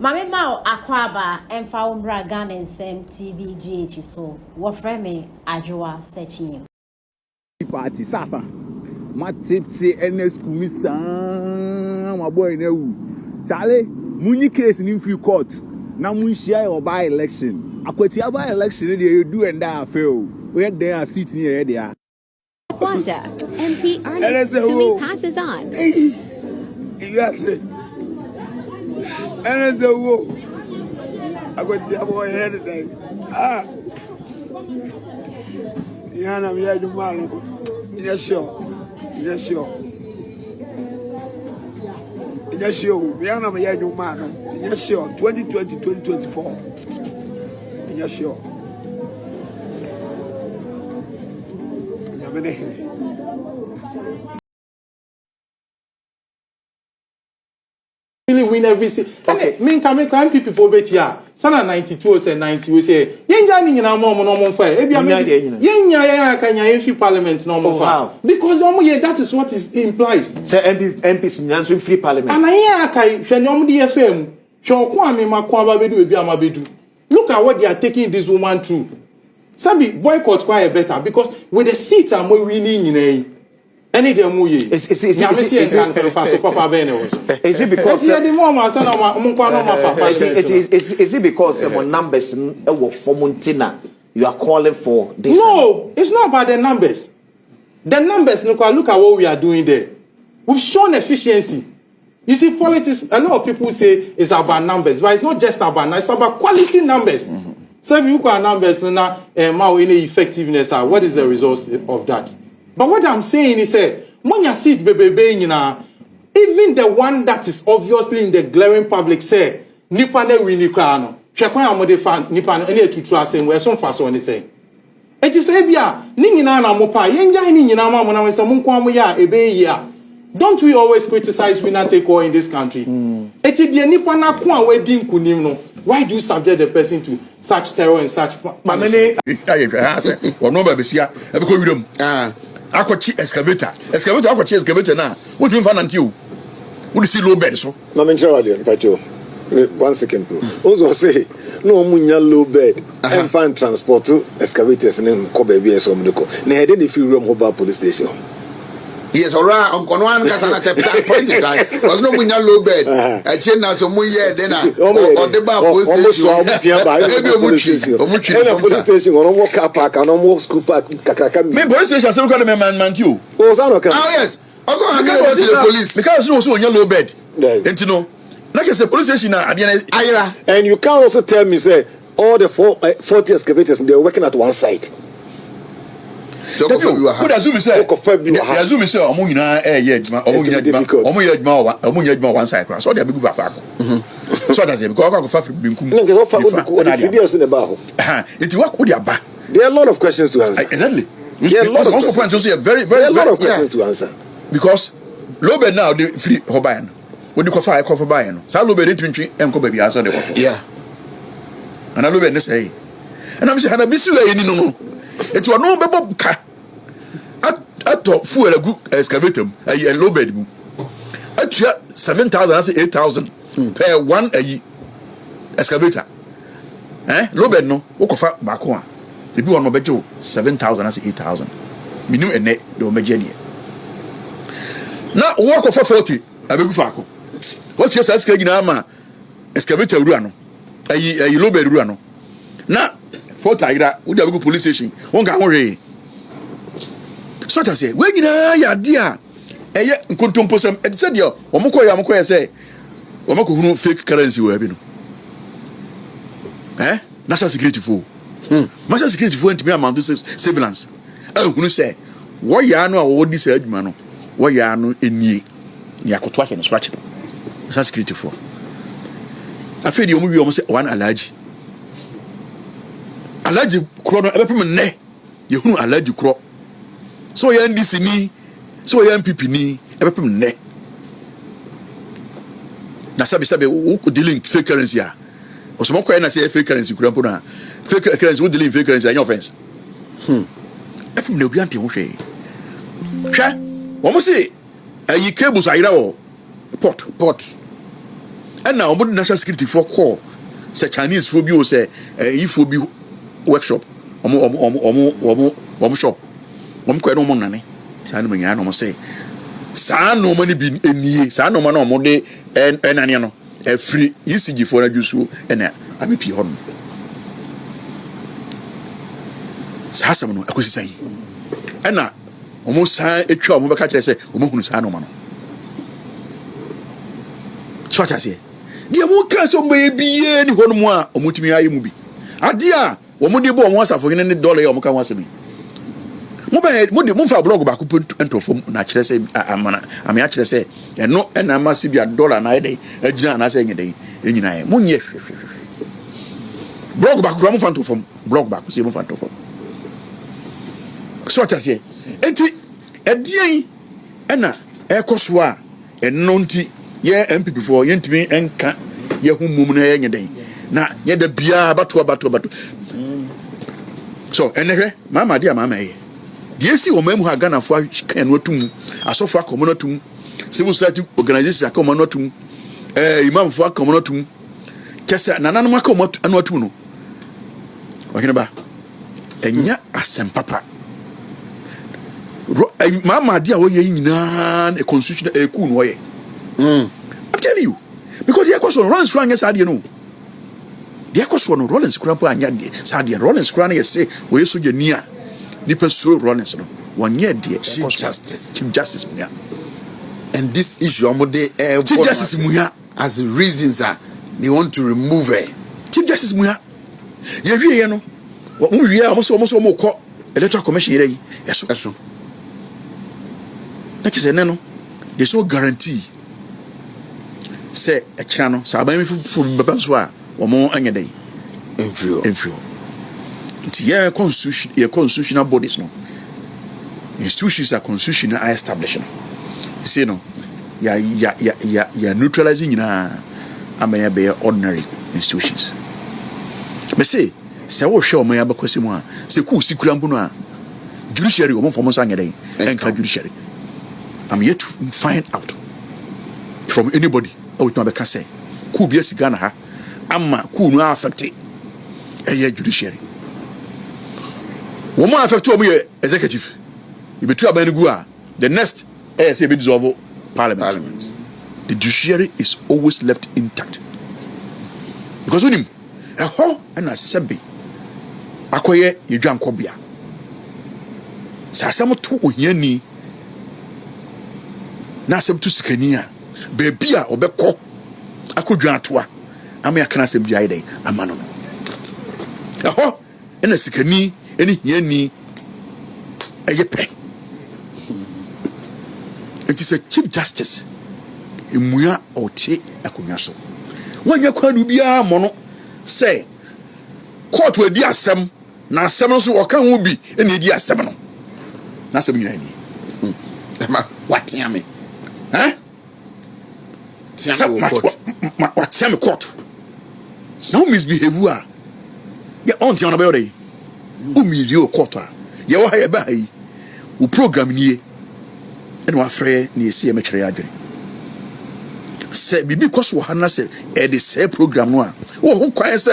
Mame Mao Akwaba Emfa Umbra Ghana Sem TVGH so wofreme Adwoa searching party sasa matete ns kumisa my boy newu Charlie munyi case in free court na munhia your by election Akwatia by election dey you do and that fail where they are sitting here there Akwatia MP Ernest Kumi passes on. Yes. And the wo Akwatia boy head today. Yana me ya jumalo. Yes sure. Yes sure. Yes sure. Yana me ya jumalo. Yes sure. 2020 2024. Yes sure. Really win every seat. Okay, me can make people for bet here. Sana 92 or 90 we say yenja ni nyina mo no mo fa e bia me yenya ya kanya yen parliament no mo fa because omo ye that is what is implies say MPs nyanso free parliament and here kai hwe no mo de fm hwe okon ame makon aba bedu ebi amabedu. Look at what they are taking this woman through. Sabi boycott quite better because with the seat am we winning nyina any dem mo ye is it because is it because some numbers were formuntina you are calling for this? No, it's not about the numbers. The numbers, look at what we are doing there. We've shown efficiency. You see, politics, a lot of people say it's about numbers, but it's not just about numbers, it's about quality numbers. So if you look at numbers now, any effectiveness, what is the result of that? But what I'm saying is, when you see it, even the one that is obviously in the glaring public, say, Nipane Winikrano, Shakwan Modifan, Nipan, any to trust him, where some fast on the same. It is Abia, Ningina Mopa, Yenja, Ninama, when I was a Munkwamia, Ebeya. Don't we always criticize winner take all in this country? It is the Nipana Kwan wedding Kunimno. Why do you subject the person to such terror and such punishment? Excavator excavator now. What do you find until? Would you see low bed so? No, I'm Pacho. 1 second, please. Also say no munya low bed and find transport to excavators and Kobe be so mdoko. Ne head in the free room mobile police station. Yes, all right. On one casana point in time. Was no munya low bed. I chain now some muye then on the bar police station. Police station on more car park and on more school park. Me police station still got a man you. Oh, yes. I'll go and get the police because you also on your low bed. And you know, like I said, police station at the end. And you can't also tell me, say, all the 40 excavators, they're working at one site. So what assume is say assume say omunyina omunyina one side class so they be go back so that's it because go fa binkum no go fa serious in about it work with their back. There are a lot of questions to answer. Exactly. There are a lot of questions. Very there are a lot of questions to answer because low bed now they free hobayan what do you call buy no so low bed twintwi enko baby answer the yeah and low bed say and I'm say na bisu any no it was no bebo ka ato fuel a good excavator a low bed mu atua 7,000 as 8,000 per one a excavator low bed no wo kofa baako a e bi wono bejo 7,000 as 8,000 minimum ene de o meje de na wo kofa 40 abegu faako what you say skagina ma excavator rua no ayi low bed rua no na Fort Aira, we have go police station. One can worry. So I say, when you ya dear, Kuntum Posam, and said, yo, Omoko say, Omoko fake currency will have been. National security fool. National security fool to me amount to surveillance. Oh, who say, what ya know what this edge man, what ya know in ye, Yakotwak and swatch. National security fool. I feel you almost one allergy. Alaji kro no ebepem nne ye hunu alaji kro so ya NDC ni so ya MPP ni ebepem nne na sabi wo dealing fake currency a osomo kwa na say fake currency kura mpo na fake currency wo dealing fake currency any offense ebepem na obi ante wo hwe wo mo say ayi cables ayira wo port and now omo national security for call say Chinese for bi o say if for bi workshop omo shop omo ko e no mo nane sa no nya no mo say sa no mo ni bi enie sa no mo na omo de enane no free ECG for na jusu ena abepi ho no sa asem no akosi sai ena omo sa etwa omo beka kire say omo hunu sa no mo no chwacha se dia mo kan so mba ebie ni ho no mo a omo timi ayi mu bi ade a omo de bo omo asafo ne dollar ya omo kan wasemi mo de mo fa blog ba ko entofom na kire say amana ame a kire say eno ena ma se bia dollar na ede agina na say nyede enyina ye mo nye blog ba ko mo fa entofom blog ba ko se mo fa entofom so atase enti edien ena ekoso a eno nti ye MPP for ye ntimi enka ye humum na ye nyede na ye da bia bato so enehwe mama dia mama ye die si o mamu ha Ghana fo kan no atum asofo akomo no atum civil society organization akomo no atum imam fo akomo no atum kesa nananum akomo no atum no wakene ba enya asempapa mama dia wo ye nyina e constitution e ku no ye I'm telling you because the equals on Rollins Cran yes I no the equals on Rollins Cran anya de sadia Rollins Cran yes say we so je nia nipa so Rollins no one year de chief justice muya and this issue amode chief justice muya as reasons are they want to remove her chief justice muya ye wie no mo wie a mo so mo ko electoral commission yere yi eso na kise ne no there's no guarantee say a channel so aban fu baba so a omo anya den enfrio nti ye constitutional bodies no institutions are constitutional establishment you see no ya neutralizing na amanya be ordinary institutions me say wo hwe omo ya bakwasi mu a se ku sikura mbu no a judiciary omo fo mo so anya den enka judiciary I'm yet to find out from anybody out no be ka say ku bia siga na ha amma ku no affect judiciary wo mo affect o mo executive you be two abanigu a the next say be dissolve parliament the judiciary is always left intact because onim ho na sebe akoye yedwankobia sa asem to ohiani na asem to sikani a bebi a obekọ akodwan atoa ama yakana asem bia iden amano no eho ena sikani eni hiani eyepe it is a chief justice emuya ote akonwa so wanya kwadu bia mono say court we di asem na asem no so wokan ho bi eni di asem no na asem nyina ni ma watia me what's court now misbehave a ya on ti on about dey o mi ri o court a ye wo ha ye ba yi o program nie e no afre na ye se me kire adwene se bibi koso wo ha na se e de se program no a wo ho kwan se